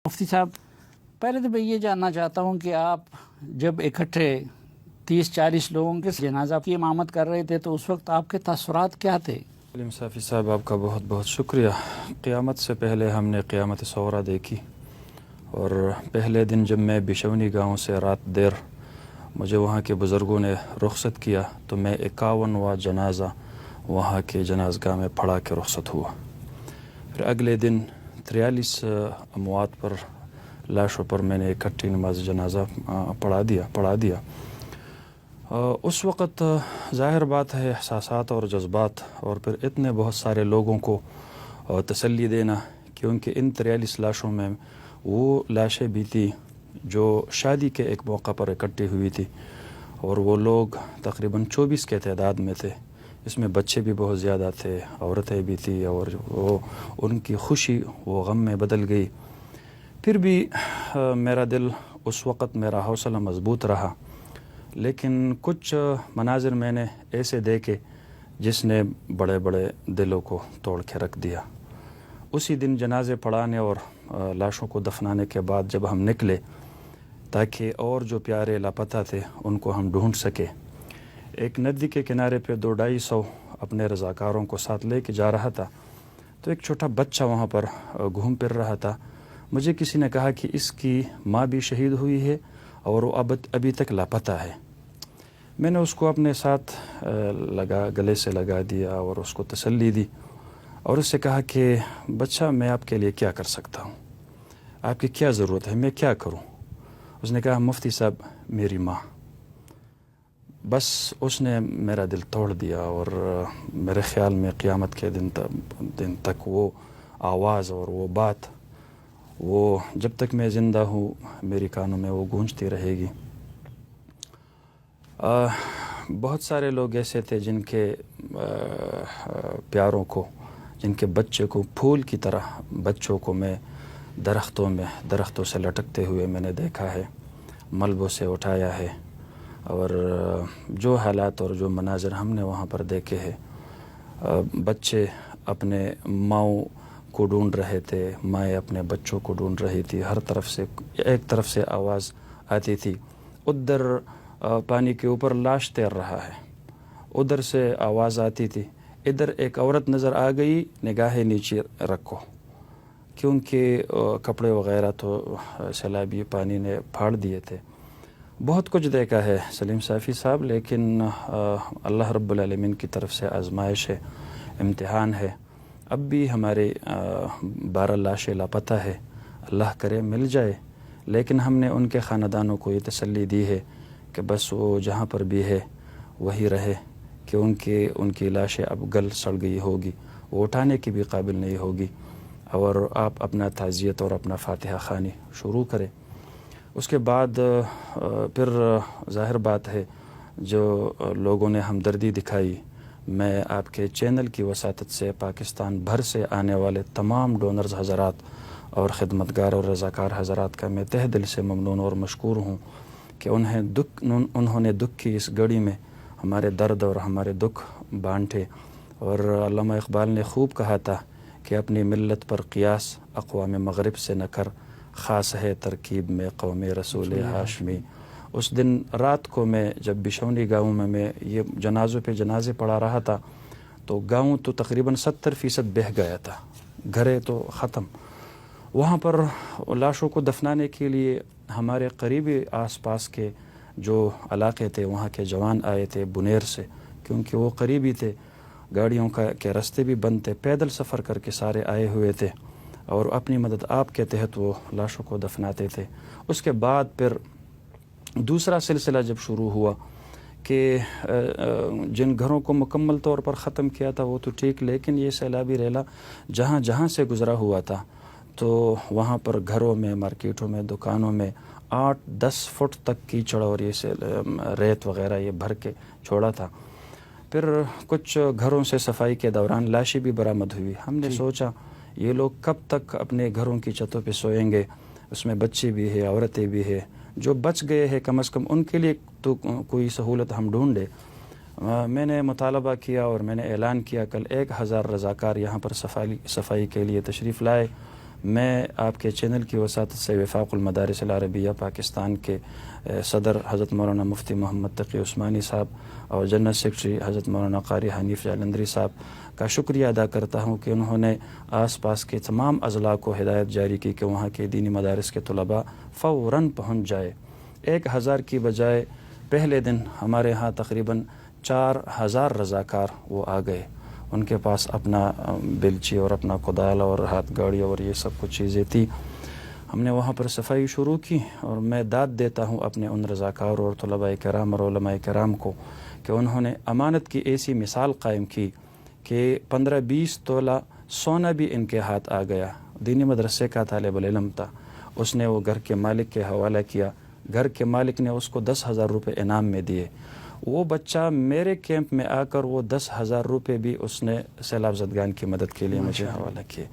مفتی صاحب، پہلے تو میں یہ جاننا چاہتا ہوں کہ آپ جب اکٹھے 30-40 لوگوں کے جنازہ کی امامت کر رہے تھے تو اس وقت آپ کے تاثرات کیا تھے؟ سلیم صافی صاحب، آپ کا بہت بہت شکریہ۔ قیامت سے پہلے ہم نے قیامت صغریٰ دیکھی، اور پہلے دن جب میں بشونی گاؤں سے رات دیر مجھے وہاں کے بزرگوں نے رخصت کیا تو میں 51واں جنازہ وہاں کے جنازگاہ میں پڑھا کے رخصت ہوا۔ پھر اگلے دن 43 اموات پر، لاشوں پر میں نے اکٹھی نماز جنازہ پڑھا دیا۔ اس وقت ظاہر بات ہے احساسات اور جذبات، اور پھر اتنے بہت سارے لوگوں کو تسلی دینا، کیونکہ ان 43 لاشوں میں وہ لاشیں بھی تھی جو شادی کے ایک موقع پر اکٹھی ہوئی تھی، اور وہ لوگ تقریباً 24 کے تعداد میں تھے۔ اس میں بچے بھی بہت زیادہ تھے، عورتیں بھی تھیں، اور وہ ان کی خوشی وہ غم میں بدل گئی۔ پھر بھی میرا دل اس وقت، میرا حوصلہ مضبوط رہا، لیکن کچھ مناظر میں نے ایسے دیکھے جس نے بڑے بڑے دلوں کو توڑ کے رکھ دیا۔ اسی دن جنازے پڑھانے اور لاشوں کو دفنانے کے بعد جب ہم نکلے تاکہ اور جو پیارے لاپتہ تھے ان کو ہم ڈھونڈ سکے، ایک ندی کے کنارے پہ 200-250 اپنے رضاکاروں کو ساتھ لے کے جا رہا تھا، تو ایک چھوٹا بچہ وہاں پر گھوم پھر رہا تھا۔ مجھے کسی نے کہا کہ اس کی ماں بھی شہید ہوئی ہے اور وہ ابھی تک لاپتہ ہے۔ میں نے اس کو اپنے ساتھ گلے سے لگا دیا اور اس کو تسلی دی، اور اس سے کہا کہ بچہ، میں آپ کے لیے کیا کر سکتا ہوں، آپ کی کیا ضرورت ہے، میں کیا کروں؟ اس نے کہا، مفتی صاحب، میری ماں۔ بس اس نے میرا دل توڑ دیا، اور میرے خیال میں قیامت کے دن تک وہ آواز اور وہ بات، وہ جب تک میں زندہ ہوں میری کانوں میں وہ گونجتی رہے گی۔ بہت سارے لوگ ایسے تھے جن کے پیاروں کو، جن کے بچے کو پھول کی طرح بچوں کو میں درختوں سے لٹکتے ہوئے میں نے دیکھا ہے، ملبوں سے اٹھایا ہے، اور جو حالات اور جو مناظر ہم نے وہاں پر دیکھے ہیں، بچے اپنے ماؤں کو ڈھونڈ رہے تھے، مائیں اپنے بچوں کو ڈھونڈ رہی تھی، ہر طرف سے ایک طرف سے آواز آتی تھی، ادھر پانی کے اوپر لاش تیر رہا ہے، ادھر سے آواز آتی تھی، ادھر ایک عورت نظر آ گئی، نگاہیں نیچے رکھو، کیونکہ کپڑے وغیرہ تو سیلابی پانی نے پھاڑ دیے تھے۔ بہت کچھ دیکھا ہے سلیم صافی صاحب، لیکن اللہ رب العالمین کی طرف سے آزمائش ہے، امتحان ہے۔ اب بھی ہمارے 12 لاشیں لاپتہ ہے، اللہ کرے مل جائے، لیکن ہم نے ان کے خاندانوں کو یہ تسلی دی ہے کہ بس وہ جہاں پر بھی ہے وہی رہے، کہ ان کی لاشیں اب گل سڑ گئی ہوگی، وہ اٹھانے کی بھی قابل نہیں ہوگی، اور آپ اپنا تعزیت اور اپنا فاتحہ خوانی شروع کریں۔ اس کے بعد پھر ظاہر بات ہے جو لوگوں نے ہمدردی دکھائی، میں آپ کے چینل کی وساطت سے پاکستان بھر سے آنے والے تمام ڈونرز حضرات اور خدمتگار اور رضاکار حضرات کا میں تہ دل سے ممنون اور مشکور ہوں کہ انہوں نے دکھ کی اس گھڑی میں ہمارے درد اور ہمارے دکھ بانٹے۔ اور علامہ اقبال نے خوب کہا تھا کہ اپنی ملت پر قیاس اقوام مغرب سے نہ کر، خاص ہے ترکیب میں قوم رسول ہاشمی۔ اس دن رات کو میں جب بشونی گاؤں میں یہ جنازوں پہ جنازے پڑھا رہا تھا تو گاؤں تو تقریباً 70% بہہ گیا تھا، گھریں تو ختم۔ وہاں پر لاشوں کو دفنانے کے لیے ہمارے قریبی آس پاس کے جو علاقے تھے وہاں کے جوان آئے تھے بنیر سے، کیونکہ وہ قریبی تھے، گاڑیوں کے راستے بھی بند تھے، پیدل سفر کر کے سارے آئے ہوئے تھے، اور اپنی مدد آپ کے تحت وہ لاشوں کو دفناتے تھے۔ اس کے بعد پھر دوسرا سلسلہ جب شروع ہوا کہ جن گھروں کو مکمل طور پر ختم کیا تھا وہ تو ٹھیک، لیکن یہ سیلابی ریلا جہاں سے گزرا ہوا تھا تو وہاں پر گھروں میں، مارکیٹوں میں، دکانوں میں 8-10 فٹ تک کیچڑ اور یہ ریت وغیرہ یہ بھر کے چھوڑا تھا۔ پھر کچھ گھروں سے صفائی کے دوران لاشیں بھی برآمد ہوئی۔ ہم نے سوچا یہ لوگ کب تک اپنے گھروں کی چھتوں پہ سوئیں گے، اس میں بچے بھی ہیں، عورتیں بھی ہیں، جو بچ گئے ہیں کم از کم ان کے لیے تو کوئی سہولت ہم ڈھونڈے۔ میں نے مطالبہ کیا اور میں نے اعلان کیا، کل 1000 رضاکار یہاں پر صفائی کے لیے تشریف لائے۔ میں آپ کے چینل کی وساطت سے وفاق المدارس العربیہ پاکستان کے صدر حضرت مولانا مفتی محمد تقی عثمانی صاحب اور جنرل سیکرٹری حضرت مولانا قاری حنیف جالندری صاحب کا شکریہ ادا کرتا ہوں کہ انہوں نے آس پاس کے تمام اضلاع کو ہدایت جاری کی کہ وہاں کے دینی مدارس کے طلباء فوراً پہنچ جائے. 1000 کی بجائے پہلے دن ہمارے ہاں تقریباً 4000 رضاکار وہ آ گئے. ان کے پاس اپنا بلچی اور اپنا کدال اور ہاتھ گاڑی اور یہ سب کچھ چیزیں تھی. ہم نے وہاں پر صفائی شروع کی اور میں داد دیتا ہوں اپنے ان رضاکار اور طلباء کرام اور علماء کرام کو کہ انہوں نے امانت کی ایسی مثال قائم کی کہ 15-20 تولہ سونا بھی ان کے ہاتھ آ گیا. دینی مدرسے کا طالب العلم تھا, اس نے وہ گھر کے مالک کے حوالہ کیا. گھر کے مالک نے اس کو 10,000 روپے انعام میں دیے. وہ بچہ میرے کیمپ میں آ کر وہ 10,000 روپے بھی اس نے سیلاب زدگان کی مدد کے لیے مجھے حوالہ کیے.